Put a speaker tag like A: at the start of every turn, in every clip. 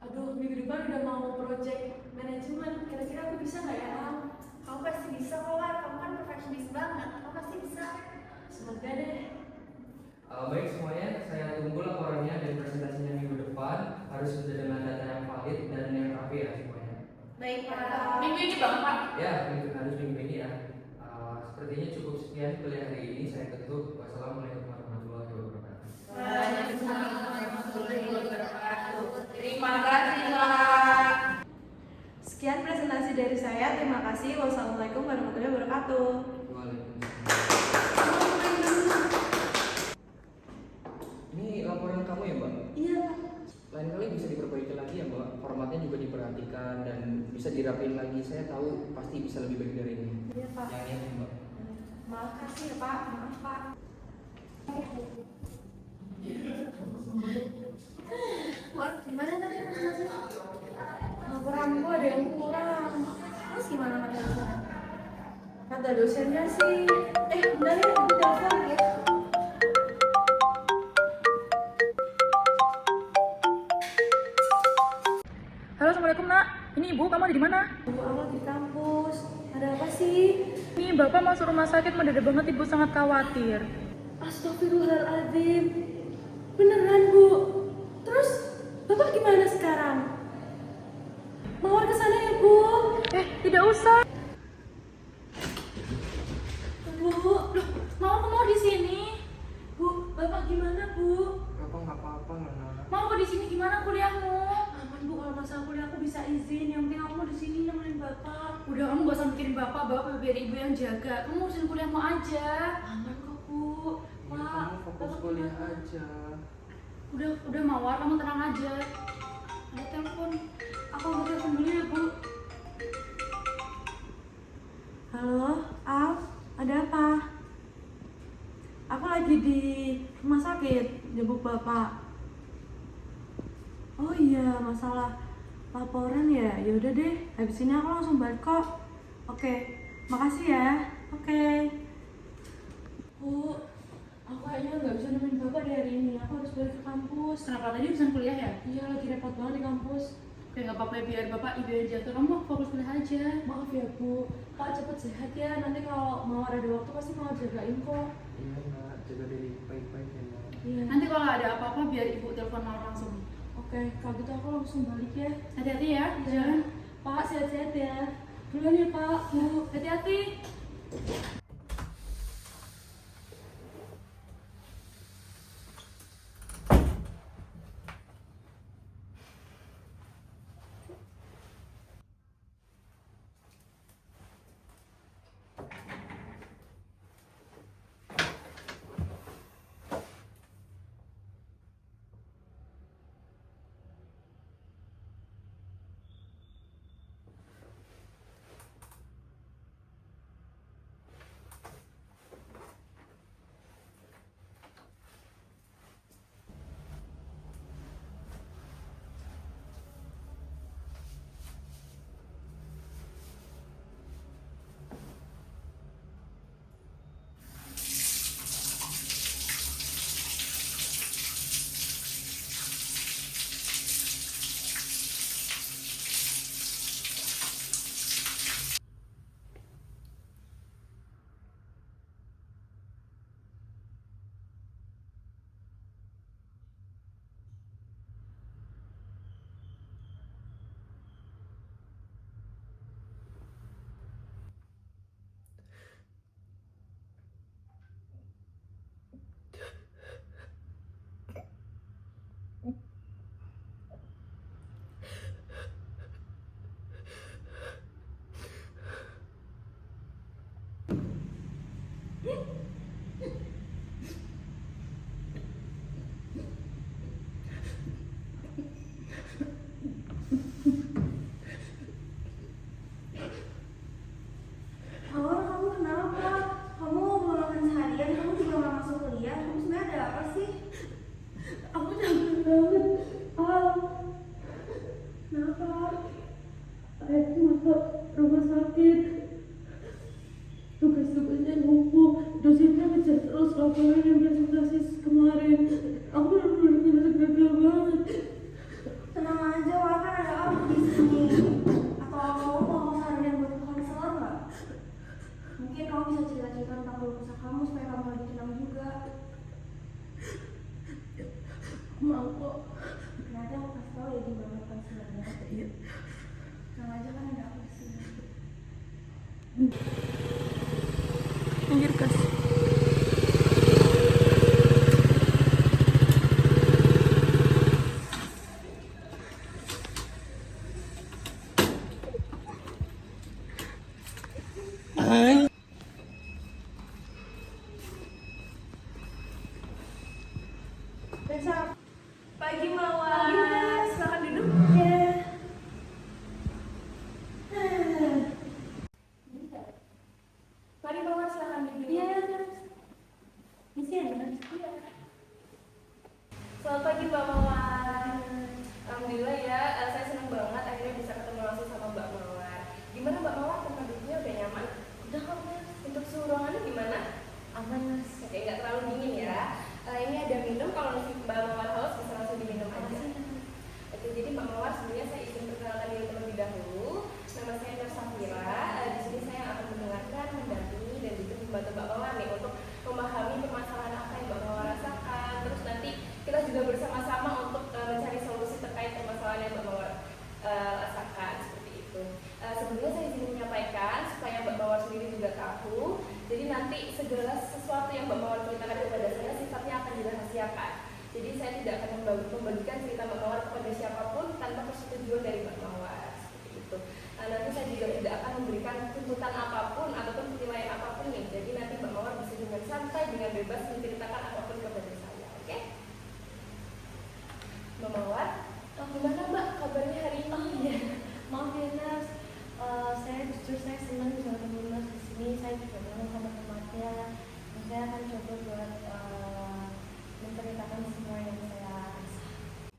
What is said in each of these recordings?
A: Aduh, minggu depan udah mau project manajemen. Kira-kira aku bisa nggak ya, Am?
B: Kamu pasti bisa kok, War. Kamu kan perfeksionis banget. Kamu pasti bisa.
A: Semoga deh.
C: Baik semuanya, saya tunggu laporannya dan presentasinya minggu depan. Harus sudah dengan data yang valid dan yang rapi ya semuanya.
B: Baik, Pak.
A: Minggu ini bang, Pak.
C: Ya, harus minggu ini ya. Sepertinya cukup sekian kuliah hari ini. Saya tutup. Wassalamualaikum warahmatullahi wabarakatuh.
B: Waalaikumsalam warahmatullahi wabarakatuh.
A: Terima kasih, Pak.
D: Sekian presentasi dari saya. Terima kasih. Wassalamualaikum warahmatullahi wabarakatuh.
C: Waalaikumsalam. Ini laporan kamu ya, Mbak?
D: Iya.
C: Lain kali bisa diperbaiki lagi ya, Mbak. Formatnya juga diperhatikan dan bisa dirapiin lagi. Saya tahu pasti bisa lebih baik dari ini.
D: Iya Pak.
C: Yang ini, Mbak.
D: Maaf kasih ya Pak. Maaf Pak.
B: War, gimana tadi presentasinya?
D: Laporanku ada yang kurang.
B: Terus gimana materi?
D: Kata dosennya sih. Bentar ya, aku telepon ya.
E: Halo, assalamualaikum nak. Ini ibu, kamu ada di mana?
D: Bu, aku di kampus. Ada apa sih?
E: Ini bapak masuk rumah sakit, mendadak banget, ibu sangat khawatir.
D: Astagfirullahaladzim. Beneran Bu. Terus Bapak gimana sekarang? Mawar ke sana ya Bu.
E: Tidak usah.
D: Bu,
E: Mau di sini.
D: Bu, Bapak gimana Bu?
C: Bapak nggak apa-apa, Nona.
E: Mau di sini gimana kuliahmu?
D: Aman Bu, kalau masalah kuliah aku bisa izin. Yang penting aku mau di sini nemenin Bapak.
E: Udah, kamu gak usah mikirin bapak biar ibu yang jaga. Kamu urusin kuliahmu aja.
D: Aman kok Bu.
C: Ya,
D: Pak,
C: kamu fokus
D: Bapak
C: kuliah
D: gimana?
C: aja.
E: Udah Mawar, kamu tenang aja.
D: Ada telepon. Aku mau telepon dulu ya Bu. Halo, Al, ada apa? Aku lagi di rumah sakit, jemput Bapak. Oh iya, masalah laporan ya. Ya udah deh, habis ini aku langsung balik kok. Oke, makasih ya. Oke. Bu, aku kayaknya nggak bisa nemenin Bapak di hari ini. Aku harus balik ke kampus.
E: Kenapa tadi urusan kuliah ya?
D: Iya, lagi repot banget di kampus.
E: Oke, gak apa-apa, biar bapak ibu yang jaga. Kamu fokus kuliah aja.
D: Maaf ya Bu, Pak cepet sehat ya. Nanti kalau mau ada waktu pasti mau jagain kok.
C: Iya, Nak. Jaga diri baik-baik ya, Nak.
D: Iya.
E: Nanti kalau ada apa-apa biar ibu telepon Mawar langsung.
D: Oke, kalau gitu aku langsung balik ya.
E: Hati-hati ya, di
D: Iya.
E: jalan.
D: Pak, sehat-sehat ya. Duluan ya Pak, Bu.
E: Hati-hati.
B: Atau kamu mau saran yang buat konselor nggak? Mungkin kamu bisa cerita-cerita tentang keluh kamu supaya kamu lebih tenang juga.
D: Mau kok.
B: Nanti aku kasih tahu ya di mana konselornya.
D: Iya.
B: Tenang aja kan ada aku di sini.
D: Anjir kas.
B: Besok
A: Pagi Mawar. Silakan duduk.
B: ya.
A: Mari Mawar silakan duduk.
B: Iya. Misi ada.
A: Selamat pagi Mbak Mawar. Alhamdulillah ya, saya senang banget akhirnya bisa ketemu langsung sama Mbak Mawar. Gimana Mbak Mawar, tempat duduknya udah nyaman?
B: Udah kok Mas.
A: Untuk suhu ruangannya gimana?
B: Aman Mas.
A: Oke, nggak terlalu dingin ya. Ini ada minum, kalau Mbak Mawar haus bisa langsung diminum aja. Oke, jadi Mbak Mawar sebenarnya saya izin perkenalkan diri terlebih dahulu. Nama saya Nur Safira. Di sini saya akan mendengarkan, mendampingi dan juga membantu Mbak Mawar nih untuk memahami permasalahan apa yang Mbak Mawar rasakan. Terus nanti kita juga bersama-sama untuk mencari solusi terkait permasalahan yang Mbak Mawar rasakan seperti itu. Sebelumnya saya izin menyampaikan supaya Mbak Mawar sendiri juga tahu. Jadi nanti segala sesuatu yang Mbak Mawar ceritakan kepada saya sifatnya akan dirahasiakan. Jadi saya tidak akan membagikan cerita Mbak Mawar kepada siapapun tanpa persetujuan dari Mbak Mawar seperti itu. Nanti saya juga tidak akan memberikan tuntutan apapun ataupun penilaian apapun nih. Jadi nanti Mbak Mawar bisa dengan santai, dengan bebas menceritakan apapun kepada saya, oke? Mbak Mawar, gimana Mbak kabarnya hari ini?
B: Oh iya. Maaf ya Nas. Saya jujur saya senang bisa ketemu Mas di sini. Saya juga kenal sama tempatnya. Dan saya akan coba buat menceritakan semua yang saya rasa.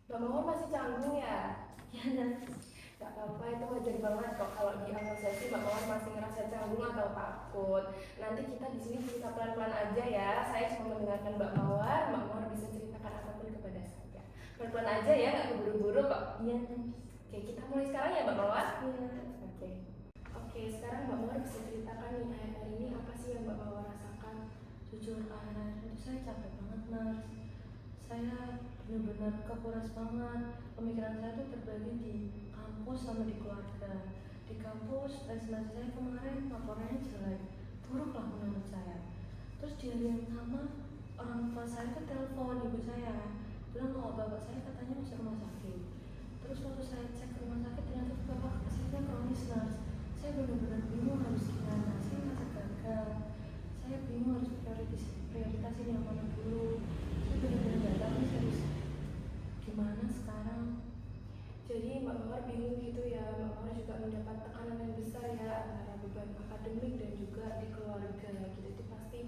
A: Mbak Mawar masih canggung ya?
B: Ya Nas.
A: Gak apa-apa, itu wajar banget kok kalau di awal sesi Mbak Mawar masih ngerasa canggung atau takut. Nanti kita di sini cerita pelan-pelan aja ya. Saya cuma mendengarkan Mbak Mawar bisa ceritakan apapun kepada saya. Pelan-pelan aja ya, nggak keburu-buru kok.
B: Iya Nas.
A: Oke, kita mulai sekarang ya Mbak Mawar.
B: Iya.
A: Oke, sekarang Mbak Mawar bisa ceritakan nih akhir-akhir ini apa sih yang Mbak Mawar rasakan?
B: Jujur akhir-akhir itu saya capek banget Nas. Saya benar-benar kekuras banget. Pemikiran saya tuh terbagi di kampus sama di keluarga. Di kampus presentasi saya kemarin laporannya jelek, buruk lah menurut saya. Terus di hari yang sama orang tua saya tuh telepon ibu saya bilang kalau bapak saya katanya masuk rumah sakit. Terus waktu saya cek ke rumah sakit ternyata bapak sakitnya kronis Nas. Saya benar-benar bingung harus gimana. Saya merasa gagal. Saya bingung harus prioritasin yang mana dulu. Saya benar-benar nggak tahu nih harus gimana sekarang.
A: Jadi Mbak Mawar bingung gitu ya. Mbak Mawar juga mendapat tekanan yang besar ya antara beban akademik dan juga di keluarga gitu. Itu pasti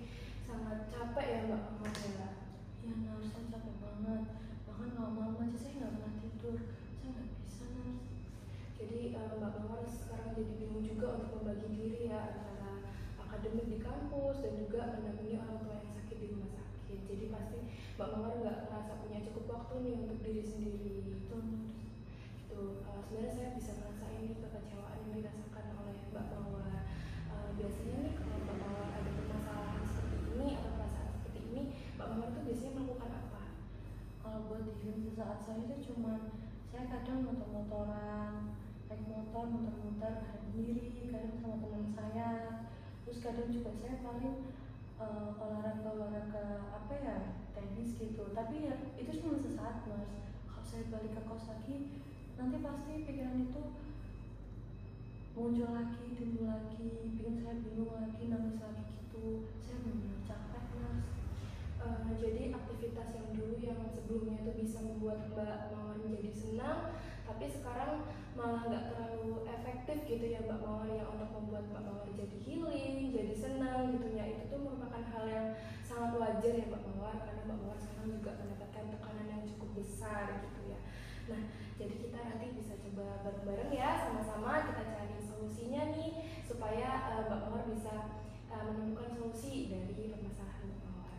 A: sangat capek ya Mbak Mawar ya.
B: Ya Nars, saya capek banget. Bahkan kalau malam aja saya nggak pernah tidur. Saya nggak bisa Nars.
A: Jadi Mbak Mawar sekarang jadi bingung juga untuk membagi diri ya antara akademik di kampus dan juga mendampingi orang tua yang sakit di rumah sakit. Jadi pasti Mbak Mawar nggak merasa punya cukup waktu nih untuk diri sendiri.
B: Itu Nars.
A: Sebenarnya saya bisa merasain nih kekecewaan yang dirasakan oleh Mbak Mawar. Biasanya nih kalau Mbak Mawar ada permasalahan seperti ini atau perasaan seperti ini, Mbak Mawar tuh biasanya melakukan apa?
B: Kalau buat diri saat saya itu cuman saya kadang motor-motoran, naik motor, muter-muter sendiri, kadang sama teman saya. Terus kadang juga saya paling olahraga apa ya, tenis gitu. Tapi ya itu cuma sesaat Mas. Kalau saya balik ke kos lagi, nanti pasti pikiran itu muncul lagi, timbul lagi, bikin saya bingung lagi, nangis lagi gitu. Saya benar-benar capek Mas.
A: Jadi aktivitas yang dulu yang sebelumnya itu bisa membuat Mbak Mawar menjadi senang, tapi sekarang malah nggak terlalu efektif gitu ya Mbak Mawar, yang untuk membuat Mbak Mawar jadi healing, jadi senang gitu ya. Itu tuh merupakan hal yang sangat wajar ya Mbak Mawar, karena Mbak Mawar sekarang juga mendapatkan tekanan yang cukup besar gitu ya. Nah, jadi kita nanti bisa coba bareng-bareng ya, sama-sama kita cari solusinya nih supaya Mbak Mawar bisa menemukan solusi dari permasalahan Mbak Mawar.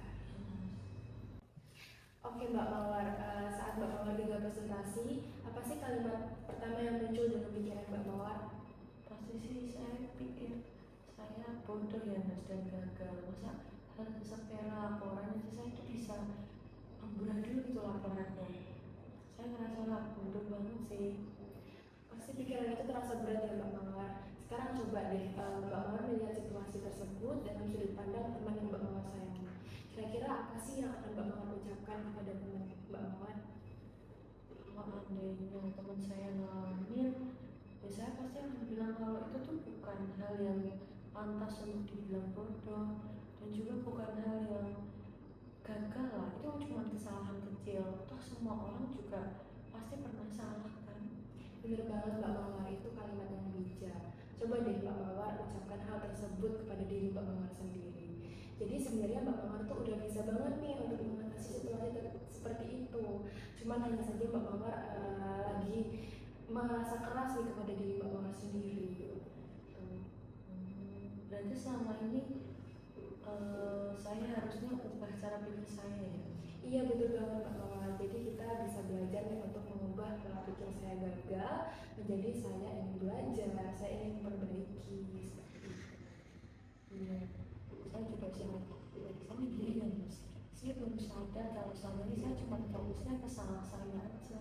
A: Oke Mbak Mawar, saat Mbak Mawar juga presentasi, apa sih kalimat pertama yang muncul dalam pikiran Mbak Mawar?
B: Pasti sih saya pikir saya bodoh ya Nars dan gagal. Masa hal sepele laporan aja saya tuh bisa amburadul gitu laporannya. Saya ngerasa bodoh banget sih.
A: Pasti pikiran itu terasa berat ya Mbak Mawar. Sekarang coba deh Mbak Mawar melihat situasi tersebut dalam sudut pandang teman yang Mbak Mawar sayangi. Kira-kira apa sih yang akan Mbak Mawar ucapkan kepada teman Mbak Mawar?
B: Kalau andainya teman saya ngalamin, ya saya pasti akan bilang kalau itu tuh bukan hal yang pantas untuk dibilang bodoh, dan juga bukan hal yang gagal lah. Itu cuma kesalahan kecil. Toh semua orang juga pasti pernah salah kan.
A: Bener banget Mbak Mawar, itu kalimat yang bijak. Coba deh Mbak Mawar ucapkan hal tersebut kepada diri Mbak Mawar sendiri. Jadi sebenarnya Mbak Mawar tuh udah bisa banget nih untuk mengatasi situasi seperti itu. Cuman hanya saja Mbak Mawar lagi merasa keras nih kepada diri Mbak Mawar sendiri.
B: Berarti selama ini saya harusnya ubah cara pikir saya ya.
A: Iya betul banget Mbak Mawar. Jadi kita bisa belajar nih untuk mengubah pola pikir saya gagal menjadi saya ingin belajar, saya ingin memperbaiki seperti itu.
B: Iya, saya juga sama diri ya Mas. Saya baru sadar kalau selama ini saya cuma fokusnya ke salah saya aja.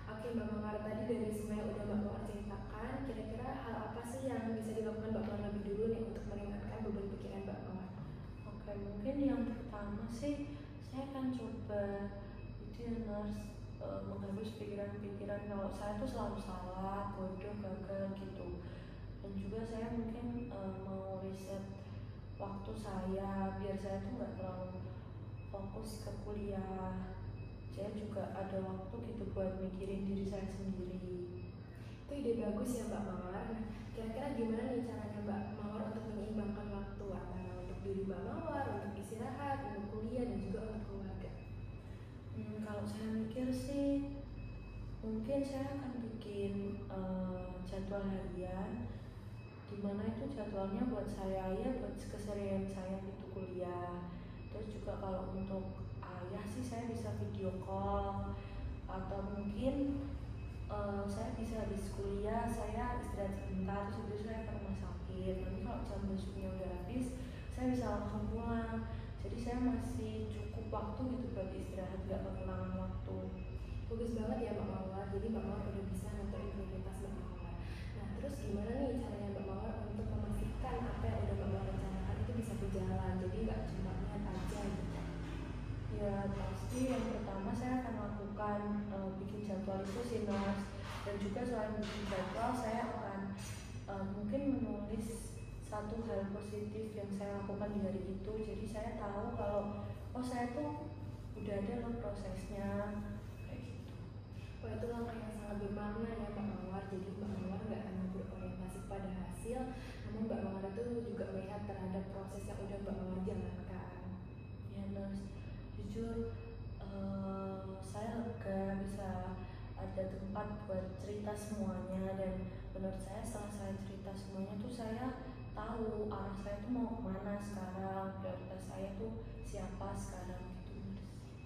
A: Oke Mbak Mawar, tadi dari semua yang udah Mbak Mawar ceritakan, kira-kira hal apa sih yang bisa dilakukan Mbak Mawar lebih dulu nih untuk meringankan beban pikiran Mbak Mawar?
B: Oke, mungkin yang pertama sih saya akan coba itu ya Nars, menghapus pikiran-pikiran kalau saya tuh selalu salah, bodoh, gagal gitu. Dan juga saya mungkin mau riset waktu saya biar saya tuh nggak terlalu fokus ke kuliah. Saya juga ada waktu gitu buat mikirin diri saya sendiri.
A: Itu ide bagus ya Mbak Mawar. Nah, kira-kira gimana nih caranya Mbak Mawar untuk menyeimbangkan waktu antara untuk diri Mbak Mawar, untuk istirahat, untuk kuliah, dan juga untuk keluarga?
B: Kalau saya mikir sih mungkin saya akan bikin jadwal harian, dimana itu jadwalnya buat saya ya, buat keseharian saya gitu kuliah. Terus juga kalau untuk ayah sih saya bisa video call, atau mungkin saya bisa habis kuliah saya istirahat sebentar, terus itu saya ke rumah sakit. Nanti kalau jam besoknya udah habis saya bisa langsung pulang. Jadi saya masih cukup waktu gitu buat istirahat, gak kekurangan waktu.
A: Bagus banget ya Mbak Mawar, jadi Mbak Mawar udah bisa nentuin prioritas Mbak Mawar. Nah terus gimana nih caranya Mbak Mawar untuk memastikan apa yang udah Mbak Mawar rencanakan itu bisa berjalan, jadi nggak cuma niat aja gitu?
B: Ya pasti yang pertama saya akan lakukan bikin jadwal itu sih Mas. Dan juga selain bikin jadwal saya akan mungkin menulis satu hal positif yang saya lakukan di hari itu. Jadi saya tahu kalau oh saya tuh udah ada loh prosesnya kayak gitu.
A: Wah itu langkah yang sangat bermakna ya Mbak Mawar. Jadi Mbak Mawar nggak hanya berorientasi pada hasil, namun Mbak Mawar itu juga melihat terhadap proses yang udah Mbak Mawar jalankan.
B: Ya Mas, jujur saya lega bisa ada tempat buat cerita semuanya. Dan menurut saya setelah saya cerita semuanya tuh saya tahu arah saya tuh mau kemana sekarang, prioritas saya tuh siapa sekarang gitu Mas.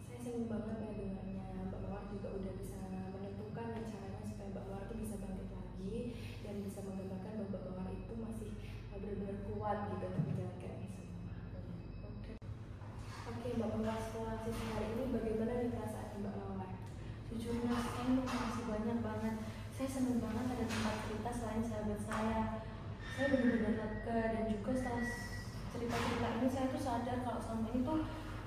A: Saya senang banget ya dengarnya. Mbak Mawar juga udah bisa menentukan caranya supaya Mbak Mawar itu bisa bangkit lagi dan bisa menggambarkan bahwa Mbak Mawar itu masih benar-benar kuat gitu untuk menjalankan ini semua. Oke Mbak Mawar, setelah sesi hari ini bagaimana nih perasaan Mbak Mawar?
B: Jujur Mas, saya masih banyak banget. Saya senang banget ada tempat cerita selain sahabat saya. Saya benar-benar lega, dan juga setelah cerita-cerita ini saya tuh sadar kalau selama ini tuh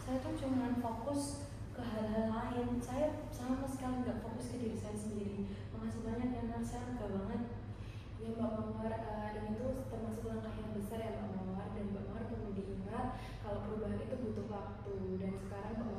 B: saya tuh cuma fokus ke hal-hal lain. Saya sama sekali nggak fokus ke diri saya sendiri. Makasih banyak ya Nars, saya lega banget.
A: Ya Mbak Mawar, ini tuh termasuk langkah yang besar ya Mbak Mawar, dan Mbak Mawar perlu diingat kalau perubahan itu butuh waktu, dan sekarang Mbak